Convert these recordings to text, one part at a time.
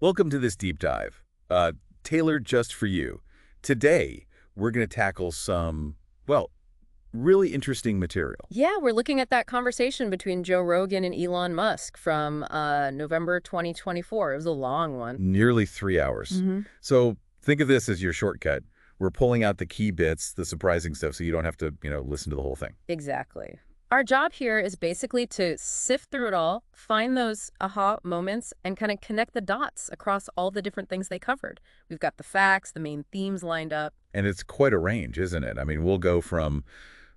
Welcome to this deep dive, tailored just for you. Today, we're going to tackle some, well, really interesting material. Yeah, we're looking at that conversation between Joe Rogan and Elon Musk from November 2024. It was a long one. Nearly 3 hours. So think of this as your shortcut. We're pulling out the key bits, the surprising stuff, so you don't have to, listen to the whole thing. Exactly. Our job here is basically to sift through it all, find those aha moments, and kind of connect the dots across all the different things they covered. We've got the facts, the main themes lined up. And it's quite a range, isn't it? I mean, we'll go from,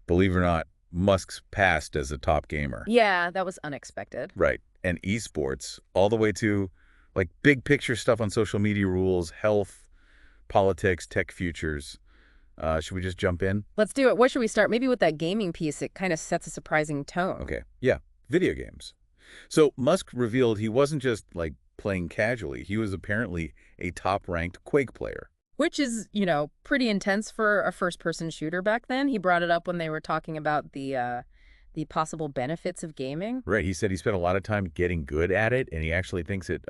believe it or not, Musk's past as a top gamer. Yeah, that was unexpected. Right. And esports, all the way to, like, big picture stuff on social media rules, health, politics, tech futures. Should we just jump in? Let's do it. Where should we start? Maybe with that gaming piece. It kind of sets a surprising tone. Okay. Yeah. Video games. So Musk revealed he wasn't just, like, playing casually. He was apparently a top-ranked Quake player. Which is, pretty intense for a first-person shooter back then. He brought it up when they were talking about the possible benefits of gaming. Right. He said he spent a lot of time getting good at it, and he actually thinks it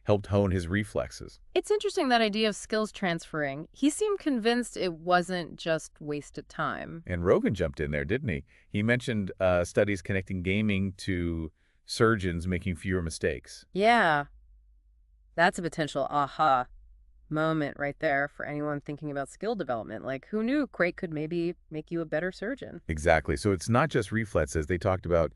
helped hone his reflexes. It's interesting, that idea of skills transferring. He seemed convinced it wasn't just wasted time. And Rogan jumped in there, didn't he? He mentioned studies connecting gaming to surgeons making fewer mistakes. Yeah, that's a potential aha moment right there for anyone thinking about skill development. Like, who knew Quake could maybe make you a better surgeon? Exactly. So it's not just reflexes. They talked about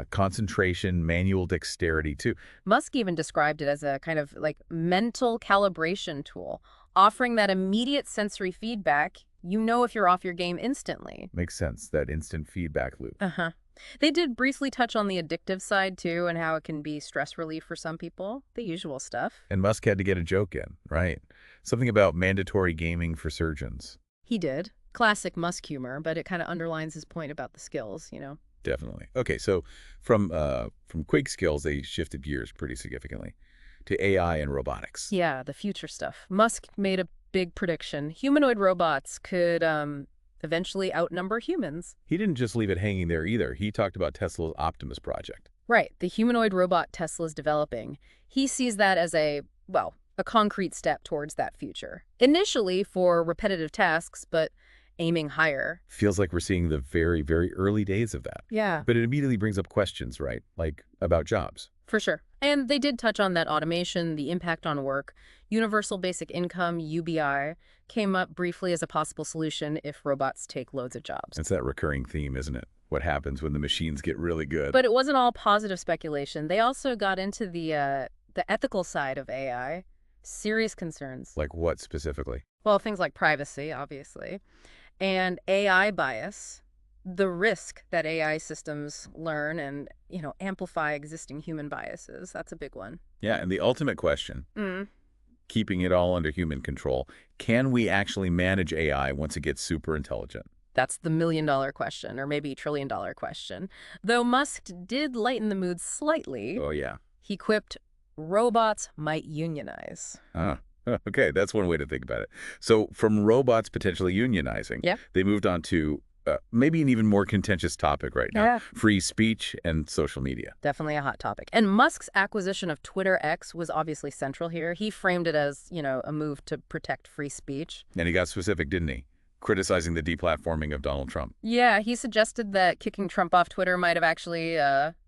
concentration, manual dexterity, too. Musk even described it as a kind of like mental calibration tool, offering that immediate sensory feedback. You know if you're off your game instantly. Makes sense, that instant feedback loop. Uh-huh. They did briefly touch on the addictive side, too, and how it can be stress relief for some people. The usual stuff. And Musk had to get a joke in, right? Something about mandatory gaming for surgeons. He did. Classic Musk humor, but it kind of underlines his point about the skills, Definitely. Okay, so from Quake skills, they shifted gears pretty significantly to AI and robotics. Yeah, the future stuff. Musk made a big prediction. Humanoid robots could eventually outnumber humans. He didn't just leave it hanging there either. He talked about Tesla's Optimus project. Right, the humanoid robot Tesla's developing. He sees that as a concrete step towards that future. Initially for repetitive tasks, but aiming higher. Feels like we're seeing the very, very early days of that. Yeah. But it immediately brings up questions, right? Like about jobs. For sure. And they did touch on that automation, the impact on work. Universal Basic Income, UBI, came up briefly as a possible solution if robots take loads of jobs. It's that recurring theme, isn't it? What happens when the machines get really good. But it wasn't all positive speculation. They also got into the ethical side of AI. Serious concerns. Like what specifically? Well, things like privacy, obviously, and AI bias, the risk that AI systems learn and, amplify existing human biases. That's a big one. Yeah, and the ultimate question, keeping it all under human control, can we actually manage AI once it gets super intelligent? That's the million-dollar question, or maybe trillion-dollar question. Though Musk did lighten the mood slightly. Oh, yeah. He quipped, robots might unionize. Okay, that's one way to think about it. So from robots potentially unionizing, they moved on to maybe an even more contentious topic right now, free speech and social media. Definitely a hot topic. And Musk's acquisition of Twitter X was obviously central here. He framed it as, a move to protect free speech. And he got specific, didn't he? Criticizing the deplatforming of Donald Trump. Yeah, he suggested that kicking Trump off Twitter might have actually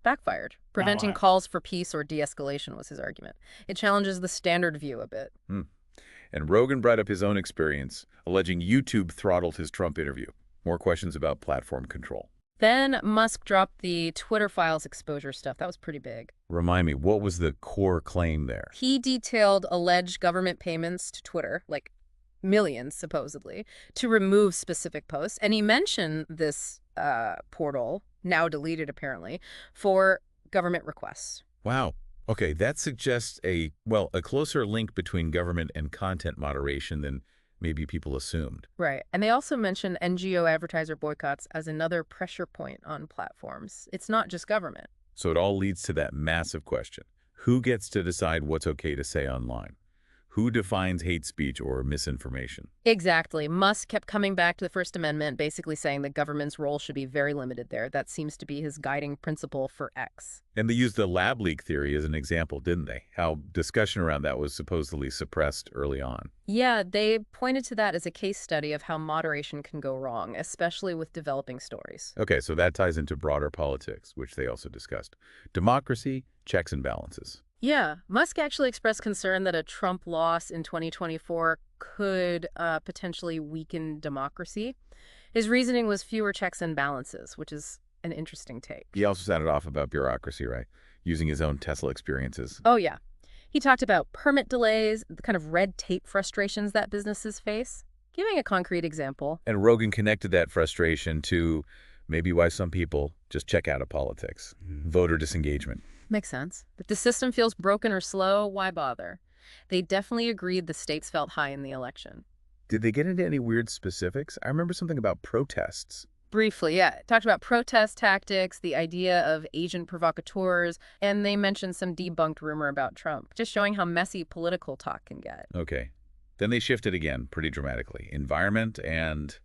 backfired. Preventing calls for peace or de-escalation was his argument. It challenges the standard view a bit. And Rogan brought up his own experience, alleging YouTube throttled his Trump interview. More questions about platform control. Then Musk dropped the Twitter files exposure stuff. That was pretty big. Remind me, what was the core claim there? He detailed alleged government payments to Twitter, like millions, supposedly, to remove specific posts. And he mentioned this portal, now deleted apparently, for government requests. Wow. Okay, that suggests a closer link between government and content moderation than maybe people assumed. Right. And they also mentioned NGO advertiser boycotts as another pressure point on platforms. It's not just government. So it all leads to that massive question. Who gets to decide what's okay to say online? Who defines hate speech or misinformation? Exactly. Musk kept coming back to the First Amendment, basically saying that government's role should be very limited there. That seems to be his guiding principle for X. And they used the lab leak theory as an example, didn't they? How discussion around that was supposedly suppressed early on. Yeah, they pointed to that as a case study of how moderation can go wrong, especially with developing stories. Okay, so that ties into broader politics, which they also discussed. Democracy, checks and balances. Yeah, Musk actually expressed concern that a Trump loss in 2024 could potentially weaken democracy. His reasoning was fewer checks and balances, which is an interesting take. He also sounded off about bureaucracy, right? Using his own Tesla experiences. Oh, yeah. He talked about permit delays, the kind of red tape frustrations that businesses face, giving a concrete example. And Rogan connected that frustration to maybe why some people just check out of politics. Voter disengagement. Makes sense. If the system feels broken or slow, why bother? They definitely agreed the stakes felt high in the election. Did they get into any weird specifics? I remember something about protests. Briefly, yeah. Talked about protest tactics, the idea of agent provocateurs, and they mentioned some debunked rumor about Trump, just showing how messy political talk can get. Okay. Then they shifted again pretty dramatically. Environment and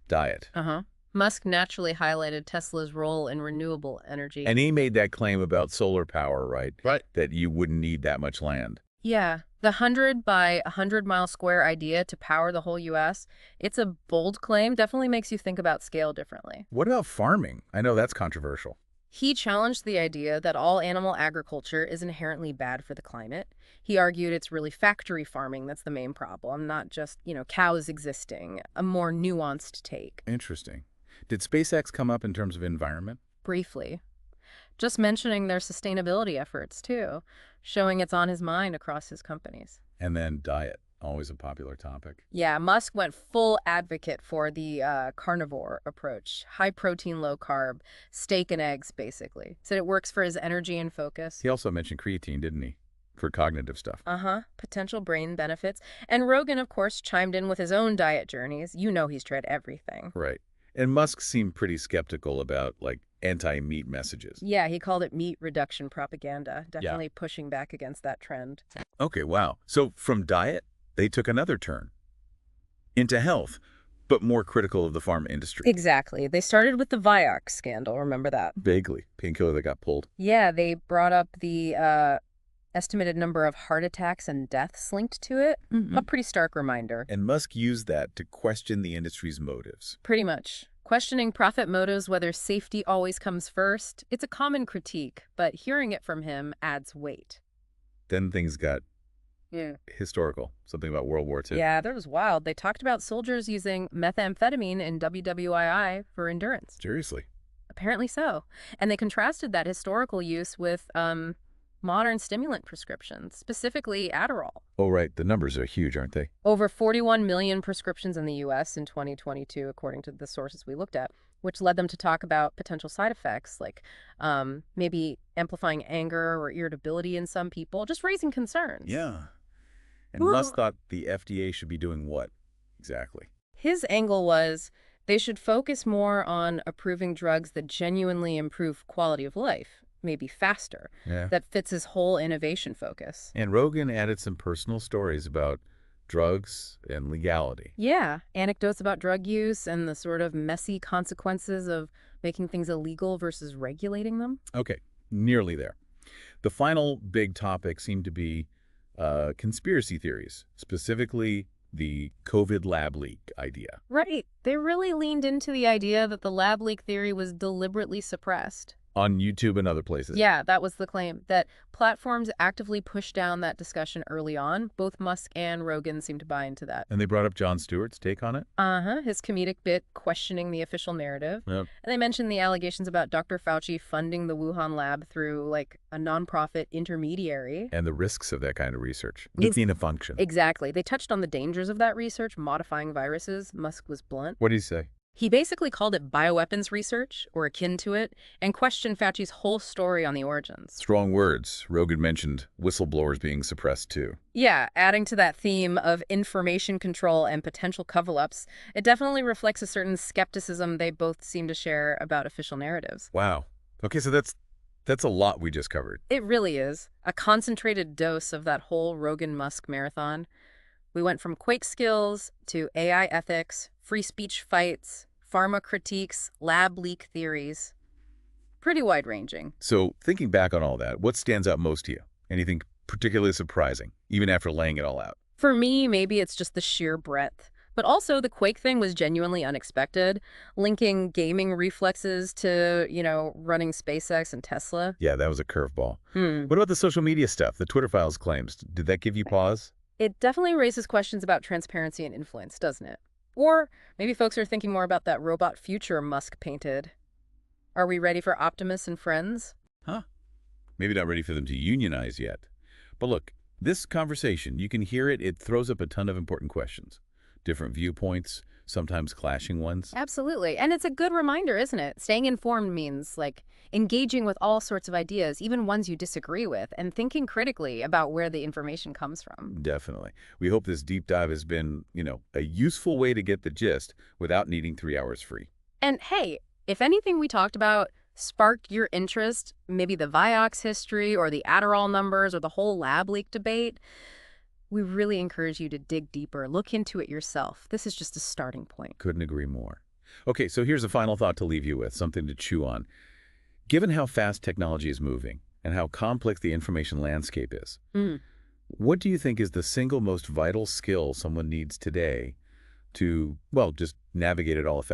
diet. Uh-huh. Musk naturally highlighted Tesla's role in renewable energy. And he made that claim about solar power, right? Right. That you wouldn't need that much land. Yeah. The 100 by 100 mile square idea to power the whole U.S., it's a bold claim, definitely makes you think about scale differently. What about farming? I know that's controversial. He challenged the idea that all animal agriculture is inherently bad for the climate. He argued it's really factory farming that's the main problem, not just, cows existing, a more nuanced take. Interesting. Did SpaceX come up in terms of environment? Briefly. Just mentioning their sustainability efforts, too, showing it's on his mind across his companies. And then diet, always a popular topic. Yeah, Musk went full advocate for the carnivore approach. High protein, low carb, steak and eggs, basically. Said it works for his energy and focus. He also mentioned creatine, didn't he? For cognitive stuff. Uh-huh. Potential brain benefits. And Rogan, of course, chimed in with his own diet journeys. You know he's tried everything. Right. And Musk seemed pretty skeptical about, anti-meat messages. Yeah, he called it meat reduction propaganda, definitely pushing back against that trend. Okay, wow. So from diet, they took another turn into health, but more critical of the pharma industry. Exactly. They started with the Vioxx scandal, remember that? Vaguely. Painkiller that got pulled. Yeah, they brought up the estimated number of heart attacks and deaths linked to it. A pretty stark reminder. And Musk used that to question the industry's motives. Pretty much. Questioning profit motives, whether safety always comes first. It's a common critique, but hearing it from him adds weight. Then things got historical. Something about World War II. Yeah, that was wild. They talked about soldiers using methamphetamine in WWII for endurance. Seriously? Apparently so. And they contrasted that historical use with modern stimulant prescriptions, specifically Adderall. Oh, right. The numbers are huge, aren't they? Over 41 million prescriptions in the U.S. in 2022, according to the sources we looked at, which led them to talk about potential side effects, like maybe amplifying anger or irritability in some people, just raising concerns. Yeah. And Musk thought the FDA should be doing what exactly? His angle was they should focus more on approving drugs that genuinely improve quality of life, maybe faster. Yeah. That fits his whole innovation focus. And Rogan added some personal stories about drugs and legality. Yeah, anecdotes about drug use and the sort of messy consequences of making things illegal versus regulating them. Okay, nearly there. The final big topic seemed to be conspiracy theories, specifically the COVID lab leak idea. Right. They really leaned into the idea that the lab leak theory was deliberately suppressed. On YouTube and other places. Yeah, that was the claim, that platforms actively pushed down that discussion early on. Both Musk and Rogan seemed to buy into that. And they brought up Jon Stewart's take on it? Uh-huh, his comedic bit questioning the official narrative. Yep. And they mentioned the allegations about Dr. Fauci funding the Wuhan lab through, a nonprofit intermediary. And the risks of that kind of research. Gain of function. Exactly. They touched on the dangers of that research, modifying viruses. Musk was blunt. What did he say? He basically called it bioweapons research, or akin to it, and questioned Fauci's whole story on the origins. Strong words. Rogan mentioned whistleblowers being suppressed, too. Yeah, adding to that theme of information control and potential cover-ups, it definitely reflects a certain skepticism they both seem to share about official narratives. Wow. Okay, so that's That's a lot we just covered. It really is. A concentrated dose of that whole Rogan Musk marathon. We went from Quake skills to AI ethics, free speech fights, pharma critiques, lab leak theories. Pretty wide-ranging. So thinking back on all that, what stands out most to you? Anything particularly surprising, even after laying it all out? For me, maybe it's just the sheer breadth. But also, the Quake thing was genuinely unexpected, linking gaming reflexes to, running SpaceX and Tesla. Yeah, that was a curveball. What about the social media stuff, the Twitter files claims? Did that give you pause? It definitely raises questions about transparency and influence, doesn't it? Or maybe folks are thinking more about that robot future Musk painted. Are we ready for Optimus and friends? Huh? Maybe not ready for them to unionize yet. But look, this conversation, you can hear it, it throws up a ton of important questions. Different viewpoints, sometimes clashing ones. Absolutely. And it's a good reminder, isn't it? Staying informed means, engaging with all sorts of ideas, even ones you disagree with, and thinking critically about where the information comes from. Definitely. We hope this deep dive has been, a useful way to get the gist without needing 3 hours free. And hey, if anything we talked about sparked your interest, maybe the Vioxx history or the Adderall numbers or the whole lab leak debate, we really encourage you to dig deeper, look into it yourself. This is just a starting point. Couldn't agree more. Okay, so here's a final thought to leave you with, something to chew on. Given how fast technology is moving and how complex the information landscape is, what do you think is the single most vital skill someone needs today to, well, just navigate it all effectively?